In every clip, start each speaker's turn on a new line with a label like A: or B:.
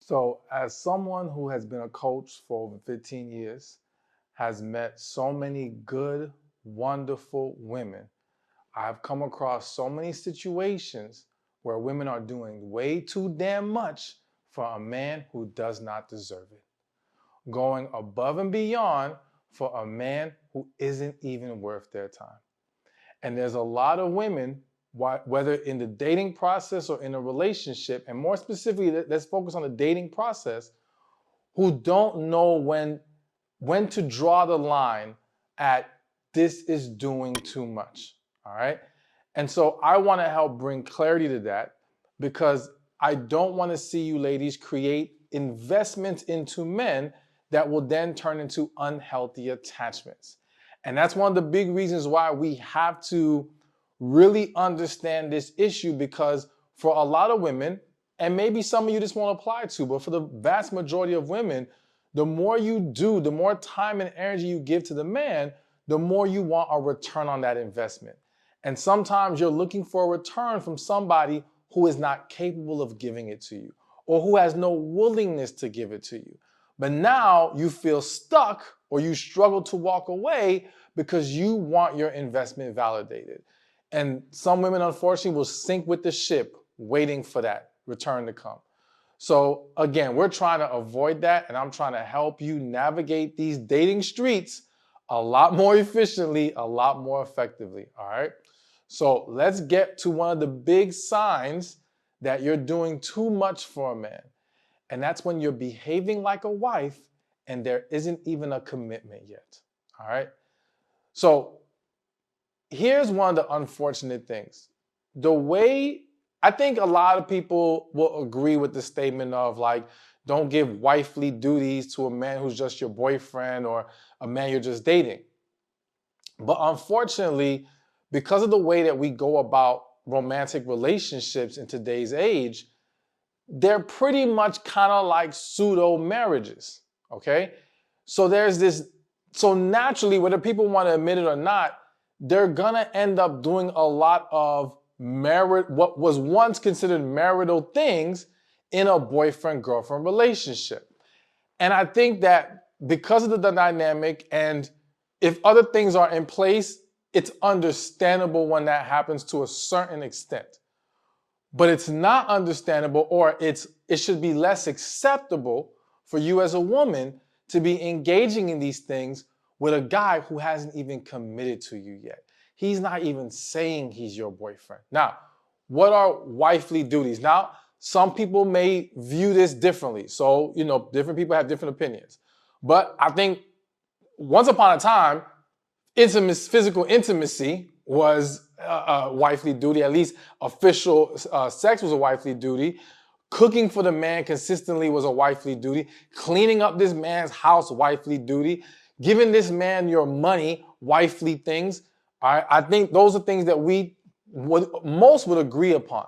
A: So, as someone who has been a coach for over 15 years, has met so many good, wonderful women, I've come across so many situations where women are doing way too damn much for a man who does not deserve it, going above and beyond for a man who isn't even worth their time. And there's a lot of women, whether in the dating process or in a relationship, and more specifically, let's focus on the dating process, who don't know when to draw the line at this is doing too much. All right. And so I want to help bring clarity to that, because I don't want to see you ladies create investments into men that will then turn into unhealthy attachments. And that's one of the big reasons why we have to really understand this issue, because for a lot of women, and maybe some of you just won't apply to, but for the vast majority of women, the more you do, the more time and energy you give to the man, the more you want a return on that investment. And sometimes you're looking for a return from somebody who is not capable of giving it to you, or who has no willingness to give it to you. But now you feel stuck, or you struggle to walk away because you want your investment validated. And some women, unfortunately, will sink with the ship waiting for that return to come. So again, we're trying to avoid that, and I'm trying to help you navigate these dating streets a lot more efficiently, a lot more effectively, all right? So let's get to one of the big signs that you're doing too much for a man. And that's when you're behaving like a wife and there isn't even a commitment yet, all right? So here's one of the unfortunate things. The way I think a lot of people will agree with the statement of, like, don't give wifely duties to a man who's just your boyfriend or a man you're just dating. But unfortunately, because of the way that we go about romantic relationships in today's age, they're pretty much kind of like pseudo marriages, okay? So so naturally, whether people want to admit it or not, they're gonna end up doing a lot of what was once considered marital things in a boyfriend-girlfriend relationship. And I think that because of the dynamic, and if other things are in place, it's understandable when that happens to a certain extent. But it's not understandable, or it should be less acceptable for you as a woman to be engaging in these things with a guy who hasn't even committed to you yet. He's not even saying he's your boyfriend. Now, what are wifely duties? Now, some people may view this differently. So, different people have different opinions. But I think once upon a time, physical intimacy was a wifely duty. At least official sex was a wifely duty. Cooking for the man consistently was a wifely duty. Cleaning up this man's house, wifely duty. Giving this man your money, wifely things. All right? I think those are things that most would agree upon.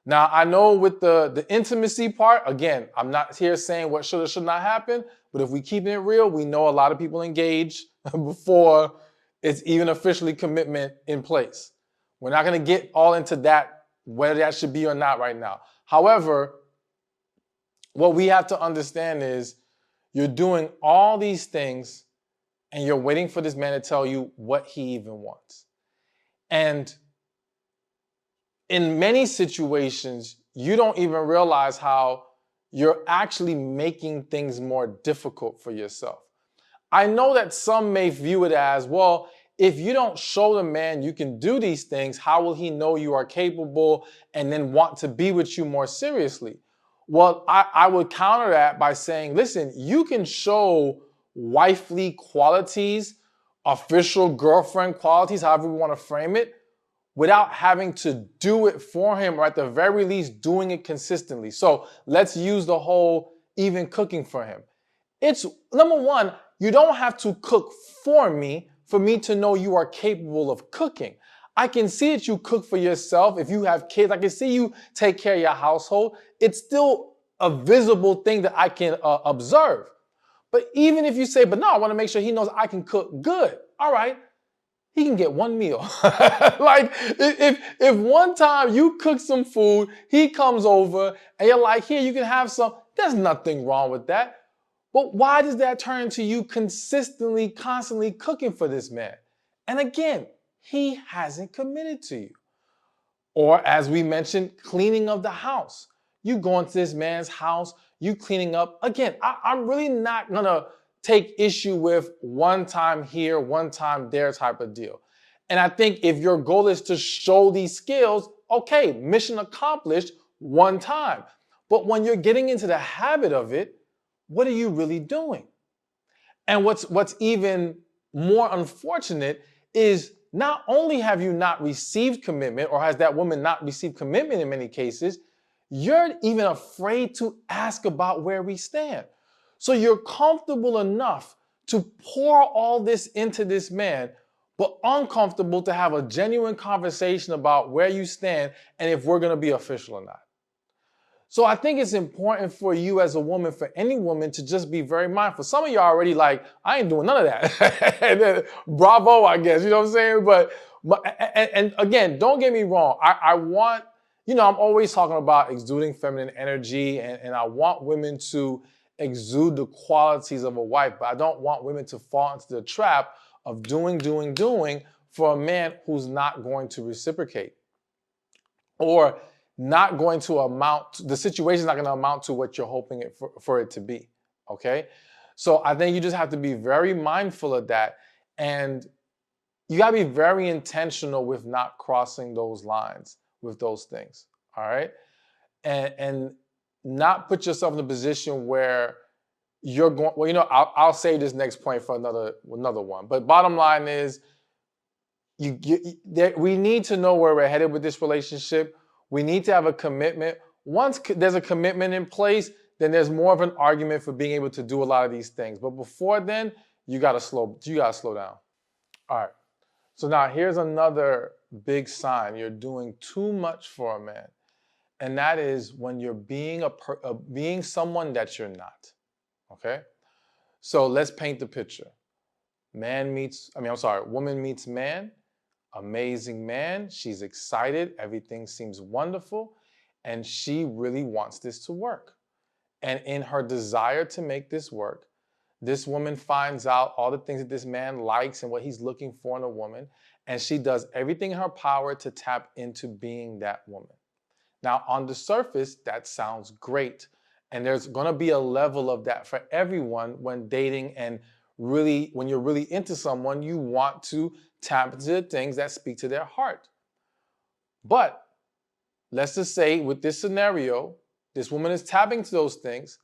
A: Now, I know with the intimacy part, again, I'm not here saying what should or should not happen, but if we keep it real, we know a lot of people engage before it's even officially commitment in place. We're not going to get all into that, whether that should be or not right now. However, what we have to understand is you're doing all these things and you're waiting for this man to tell you what he even wants. And in many situations, you don't even realize how you're actually making things more difficult for yourself. I know that some may view it as, well, if you don't show the man you can do these things, how will he know you are capable and then want to be with you more seriously? Well, I would counter that by saying, listen, you can show wifely qualities, official girlfriend qualities, however we want to frame it, without having to do it for him, or at the very least doing it consistently. So let's use the whole even cooking for him. It's, number one, you don't have to cook for me to know you are capable of cooking. I can see that you cook for yourself. If you have kids, I can see you take care of your household. It's still a visible thing that I can observe. But even if you say, but no, I want to make sure he knows I can cook good. All right. He can get one meal. Like, if one time you cook some food, he comes over and you're like, here, you can have some. There's nothing wrong with that. But why does that turn into you consistently, constantly cooking for this man? And again, he hasn't committed to you. Or as we mentioned, cleaning of the house. You go into this man's house, you cleaning up. Again, I'm really not gonna take issue with one time here, one time there type of deal. And I think if your goal is to show these skills, okay, mission accomplished one time. But when you're getting into the habit of it, what are you really doing? And what's even more unfortunate is not only have you not received commitment, or has that woman not received commitment in many cases, you're even afraid to ask about where we stand. So you're comfortable enough to pour all this into this man, but uncomfortable to have a genuine conversation about where you stand and if we're going to be official or not. So I think it's important for you as a woman, for any woman, to just be very mindful. Some of you are already like, I ain't doing none of that. And then, bravo, I guess, you know what I'm saying? But and again, don't get me wrong. I want, I'm always talking about exuding feminine energy, and I want women to exude the qualities of a wife, but I don't want women to fall into the trap of doing for a man who's not going to reciprocate, or not going to amount, the situation's not going to amount to what you're hoping for it to be, okay? So I think you just have to be very mindful of that, and you got to be very intentional with not crossing those lines with those things, all right? And not put yourself in a position where you're going, well, I'll save this next point for another one, but bottom line is, we need to know where we're headed with this relationship. We need to have a commitment. Once there's a commitment in place, then there's more of an argument for being able to do a lot of these things. But before then, you gotta slow down. All right. So now here's another big sign you're doing too much for a man, and that is when you're being being someone that you're not. Okay. So let's paint the picture. Woman meets man. Amazing man, she's excited, everything seems wonderful, and she really wants this to work. And in her desire to make this work, this woman finds out all the things that this man likes and what he's looking for in a woman, and she does everything in her power to tap into being that woman. Now, on the surface, that sounds great, and there's gonna be a level of that for everyone when dating, and really, when you're really into someone, you want to tap into the things that speak to their heart. But let's just say with this scenario, this woman is tapping into those things,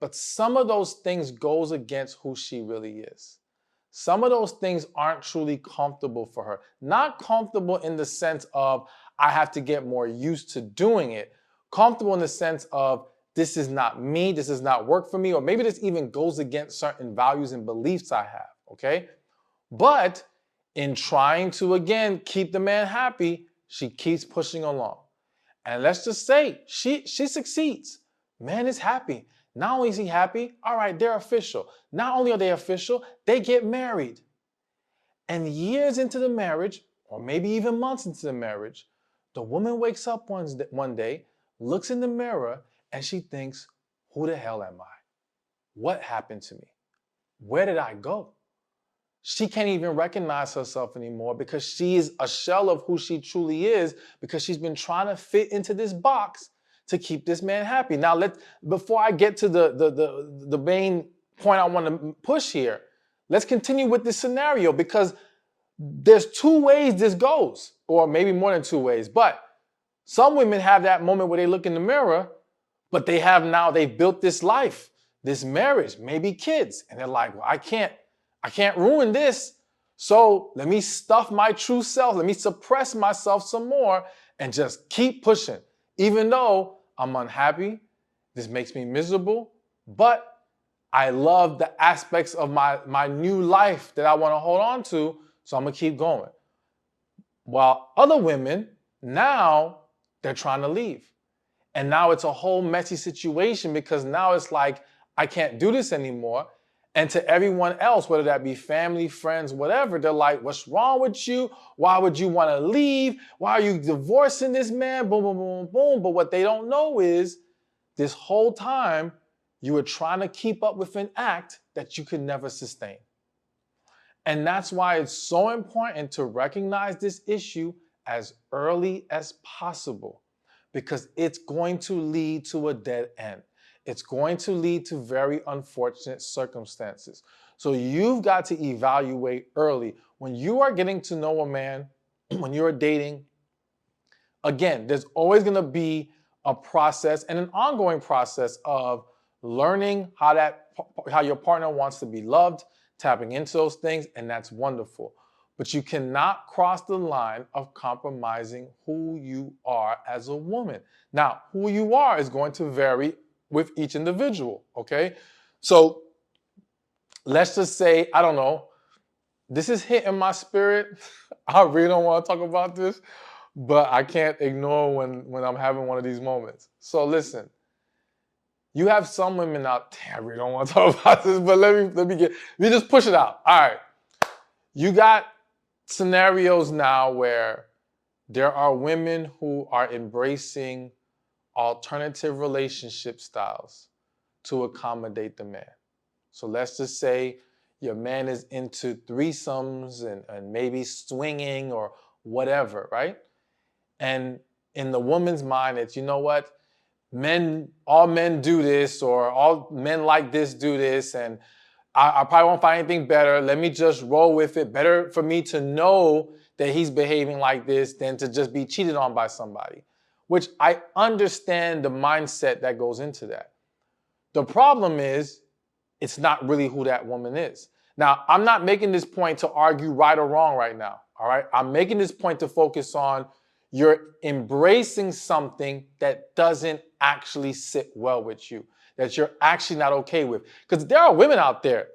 A: but some of those things goes against who she really is. Some of those things aren't truly comfortable for her. Not comfortable in the sense of, I have to get more used to doing it. Comfortable in the sense of, this is not me, this does not work for me, or maybe this even goes against certain values and beliefs I have, okay? But in trying to, again, keep the man happy, she keeps pushing along. And let's just say she succeeds. Man is happy. Not only is he happy, all right, they're official. Not only are they official, they get married. And years into the marriage, or maybe even months into the marriage, the woman wakes up one day, looks in the mirror, and she thinks, who the hell am I? What happened to me? Where did I go? She can't even recognize herself anymore because she is a shell of who she truly is, because she's been trying to fit into this box to keep this man happy. Now, before I get to the main point I want to push here, let's continue with this scenario, because there's two ways this goes, or maybe more than two ways. But some women have that moment where they look in the mirror, but they've built this life, this marriage, maybe kids, and they're like, well, I can't ruin this. So let me stuff my true self. Let me suppress myself some more and just keep pushing. Even though I'm unhappy, this makes me miserable, but I love the aspects of my new life that I want to hold on to, so I'm going to keep going. While other women, now they're trying to leave. And now it's a whole messy situation, because now it's like, I can't do this anymore. And to everyone else, whether that be family, friends, whatever, they're like, what's wrong with you? Why would you want to leave? Why are you divorcing this man? Boom, boom, boom, boom. But what they don't know is, this whole time, You were trying to keep up with an act that you could never sustain. And that's why it's so important to recognize this issue as early as possible, because it's going to lead to a dead end. It's going to lead to very unfortunate circumstances. So you've got to evaluate early. When you are getting to know a man, when you're dating, again, there's always going to be a process and an ongoing process of learning how your partner wants to be loved, tapping into those things, and that's wonderful. But you cannot cross the line of compromising who you are as a woman. Now, who you are is going to vary with each individual, okay? So let's just say, I don't know, this is hitting my spirit. I really don't want to talk about this, but I can't ignore when I'm having one of these moments. So listen, you have some women out there, I really don't want to talk about this, but let me just push it out. All right. You got scenarios now where there are women who are embracing alternative relationship styles to accommodate the man. So let's just say your man is into threesomes and maybe swinging or whatever, right? And in the woman's mind, it's, you know what? All men do this, or all men like this do this, and I probably won't find anything better. Let me just roll with it. Better for me to know that he's behaving like this than to just be cheated on by somebody, which I understand the mindset that goes into that. The problem is, it's not really who that woman is. Now, I'm not making this point to argue right or wrong right now, all right? I'm making this point to focus on you're embracing something that doesn't actually sit well with you, that you're actually not okay with. Because there are women out there,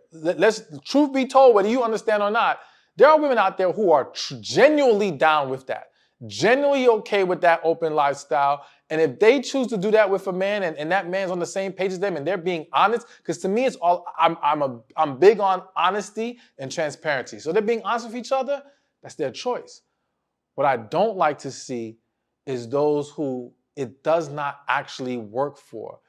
A: truth be told, whether you understand or not, there are women out there who are genuinely down with that, genuinely okay with that open lifestyle. And if they choose to do that with a man and that man's on the same page as them and they're being honest, because to me it's all, I'm big on honesty and transparency. So they're being honest with each other, that's their choice. What I don't like to see is those who it does not actually work for,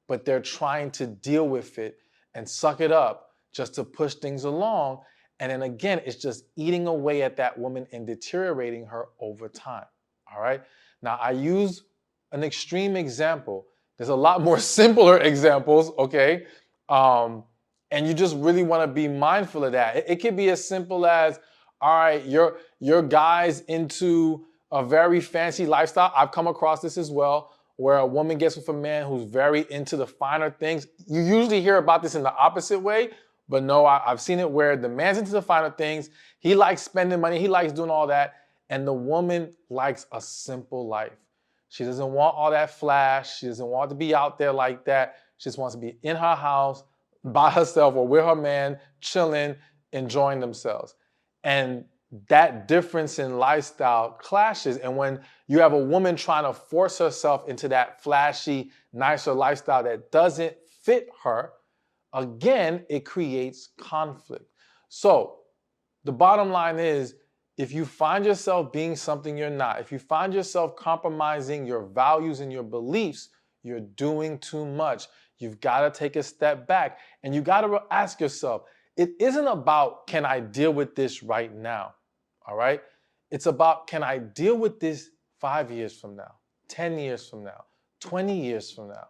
A: but they're trying to deal with it and suck it up just to push things along. And then again, it's just eating away at that woman and deteriorating her over time. All right. Now, I use an extreme example. There's a lot more simpler examples, okay? And you just really want to be mindful of that. It could be as simple as, all right, your guy's into a very fancy lifestyle. I've come across this as well, where a woman gets with a man who's very into the finer things. You usually hear about this in the opposite way, but no, I've seen it where the man's into the finer things. He likes spending money. He likes doing all that. And the woman likes a simple life. She doesn't want all that flash. She doesn't want to be out there like that. She just wants to be in her house by herself or with her man, chilling, enjoying themselves. And that difference in lifestyle clashes. And when you have a woman trying to force herself into that flashy, nicer lifestyle that doesn't fit her, again, it creates conflict. So the bottom line is, if you find yourself being something you're not, if you find yourself compromising your values and your beliefs, you're doing too much. You've got to take a step back and you got to ask yourself, it isn't about, can I deal with this right now? All right? It's about, can I deal with this 5 years from now, 10 years from now, 20 years from now?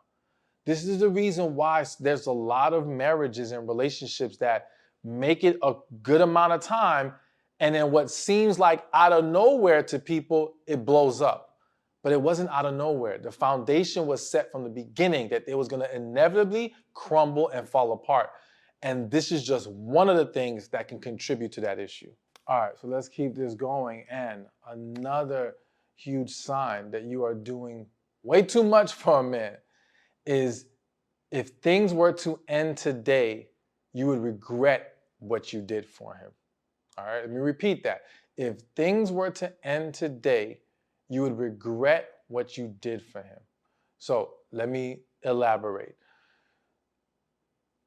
A: This is the reason why there's a lot of marriages and relationships that make it a good amount of time, and then what seems like out of nowhere to people, it blows up. But it wasn't out of nowhere. The foundation was set from the beginning that it was going to inevitably crumble and fall apart. And this is just one of the things that can contribute to that issue. All right, so let's keep this going. And another huge sign that you are doing way too much for a man is, if things were to end today, you would regret what you did for him. All right, let me repeat that. If things were to end today, you would regret what you did for him. So let me elaborate.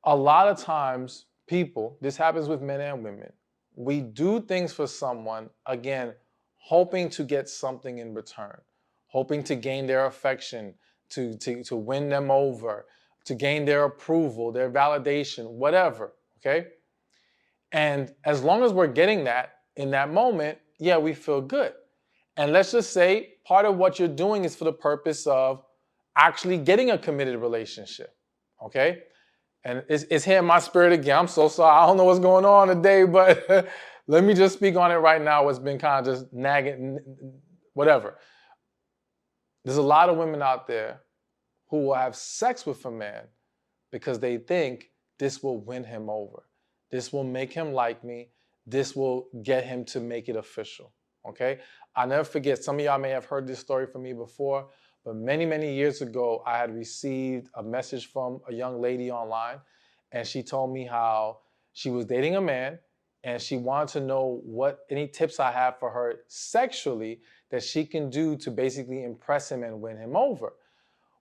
A: A lot of times, people, this happens with men and women, we do things for someone, again, hoping to get something in return, hoping to gain their affection, to win them over, to gain their approval, their validation, whatever, okay? And as long as we're getting that in that moment, yeah, we feel good. And let's just say part of what you're doing is for the purpose of actually getting a committed relationship, okay? And it's hitting my spirit again. I'm so sorry. I don't know what's going on today, but let me just speak on it right now. It's been kind of just nagging, whatever. There's a lot of women out there who will have sex with a man because they think this will win him over. This will make him like me. This will get him to make it official, okay? I'll never forget, some of y'all may have heard this story from me before, but many, many years ago, I had received a message from a young lady online, and she told me how she was dating a man, and she wanted to know what any tips I have for her sexually that she can do to basically impress him and win him over.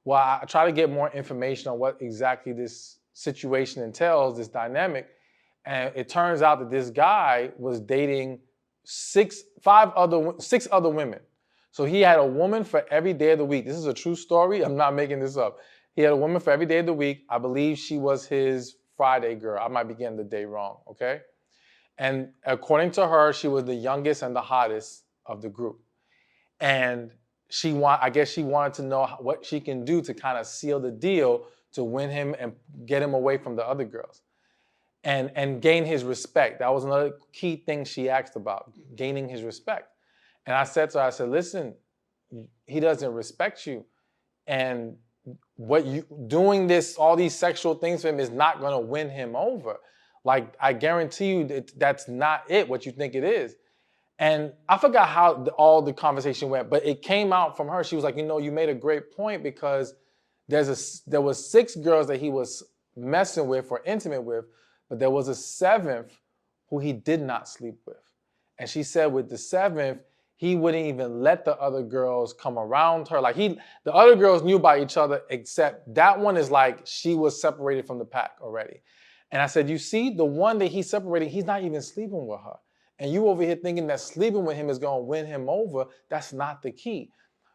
A: Well, I try to get more information on what exactly this situation entails, this dynamic, and it turns out that this guy was dating six other women. So he had a woman for every day of the week. This is a true story. I'm not making this up. He had a woman for every day of the week. I believe she was his Friday girl. I might be getting the day wrong, okay? And according to her, she was the youngest and the hottest of the group. And I guess she wanted to know what she can do to kind of seal the deal to win him and get him away from the other girls. And gain his respect. That was another key thing she asked about, gaining his respect. And I said to her, I said, listen, he doesn't respect you. And what you doing this, all these sexual things for him is not going to win him over. Like, I guarantee you that's not it, what you think it is. And I forgot how all the conversation went, but it came out from her. She was like, you know, you made a great point because there was 6 girls that he was messing with or intimate with, but there was a 7th who he did not sleep with. And she said with the 7th, he wouldn't even let the other girls come around her. Like the other girls knew about each other, except that one is like she was separated from the pack already. And I said, you see, the one that he's separating, he's not even sleeping with her. And you over here thinking that sleeping with him is going to win him over. That's not the key.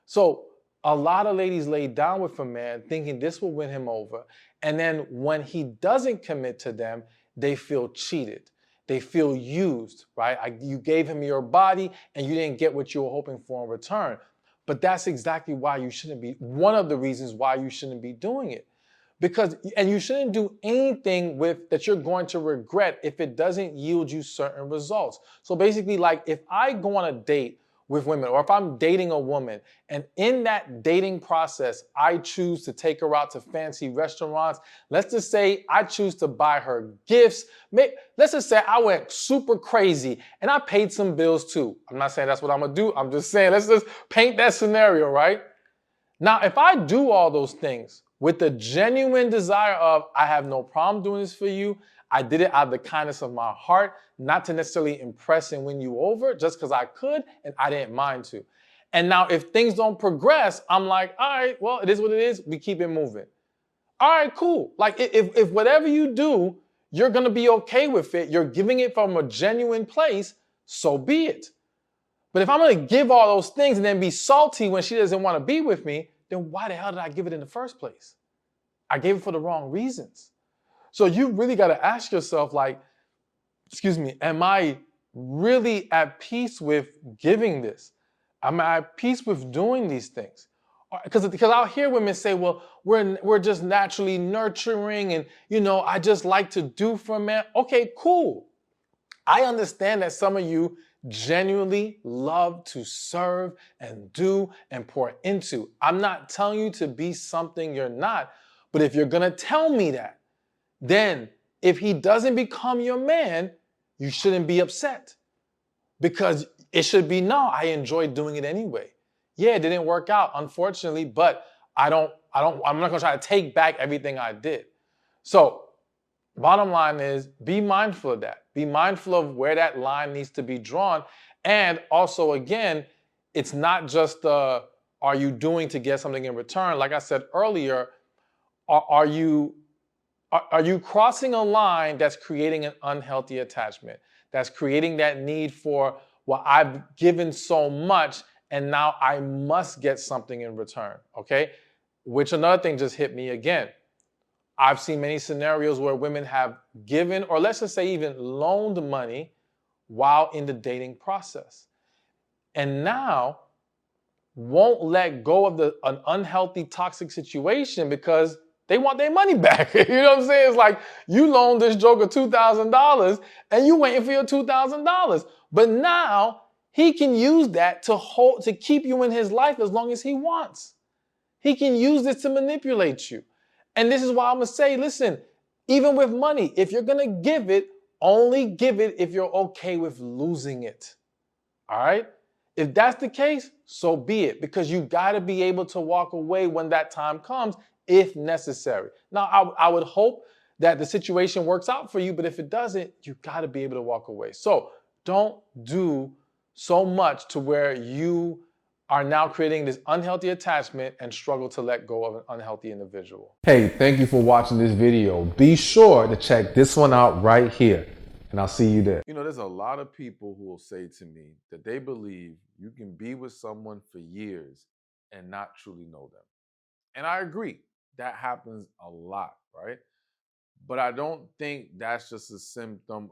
A: So a lot of ladies lay down with a man thinking this will win him over. And then when he doesn't commit to them, they feel cheated. They feel used, right? You gave him your body and you didn't get what you were hoping for in return. But that's exactly why you shouldn't be, one of the reasons why you shouldn't be doing it. And you shouldn't do anything that you're going to regret if it doesn't yield you certain results. So basically, like if I go on a date with women, or if I'm dating a woman, and in that dating process, I choose to take her out to fancy restaurants. Let's just say I choose to buy her gifts. Let's just say I went super crazy and I paid some bills too. I'm not saying that's what I'm gonna do. I'm just saying, let's just paint that scenario, right? Now, if I do all those things with the genuine desire of, I have no problem doing this for you, I did it out of the kindness of my heart, not to necessarily impress and win you over, just because I could and I didn't mind to. And now if things don't progress, I'm like, all right, well, it is what it is. We keep it moving. All right, cool. Like if whatever you do, you're going to be okay with it, you're giving it from a genuine place, so be it. But if I'm going to give all those things and then be salty when she doesn't want to be with me, then why the hell did I give it in the first place? I gave it for the wrong reasons. So you really got to ask yourself, like, am I really at peace with giving this? Am I at peace with doing these things? Because I'll hear women say, well, we're just naturally nurturing and, you know, I just like to do for a man. Okay, cool. I understand that some of you genuinely love to serve and do and pour into. I'm not telling you to be something you're not, but if you're going to tell me that, then if he doesn't become your man, you shouldn't be upset, because it should be, no, I enjoyed doing it anyway. Yeah, it didn't work out, unfortunately, but I'm not going to try to take back everything I did. So bottom line is, be mindful of that. Be mindful of where that line needs to be drawn. And also, again, it's not just are you doing to get something in return? Like I said earlier, are you crossing a line that's creating an unhealthy attachment, that's creating that need for, well, I've given so much and now I must get something in return, okay? Which another thing just hit me again. I've seen many scenarios where women have given, or let's just say even loaned money while in the dating process. And now won't let go of an unhealthy, toxic situation because they want their money back. You know what I'm saying? It's like you loaned this joker $2,000 and you waiting for your $2,000. But now he can use that to keep you in his life as long as he wants. He can use this to manipulate you. And this is why I'm going to say, listen, even with money, if you're going to give it, only give it if you're okay with losing it. All right? If that's the case, so be it, because you got to be able to walk away when that time comes if necessary. Now, I would hope that the situation works out for you, but if it doesn't, you got to be able to walk away. So don't do so much to where you are now creating this unhealthy attachment and struggle to let go of an unhealthy individual. Hey, thank you for watching this video. Be sure to check this one out right here, and I'll see you there.
B: You know, there's a lot of people who will say to me that they believe you can be with someone for years and not truly know them. And I agree, that happens a lot, right? But I don't think that's just a symptom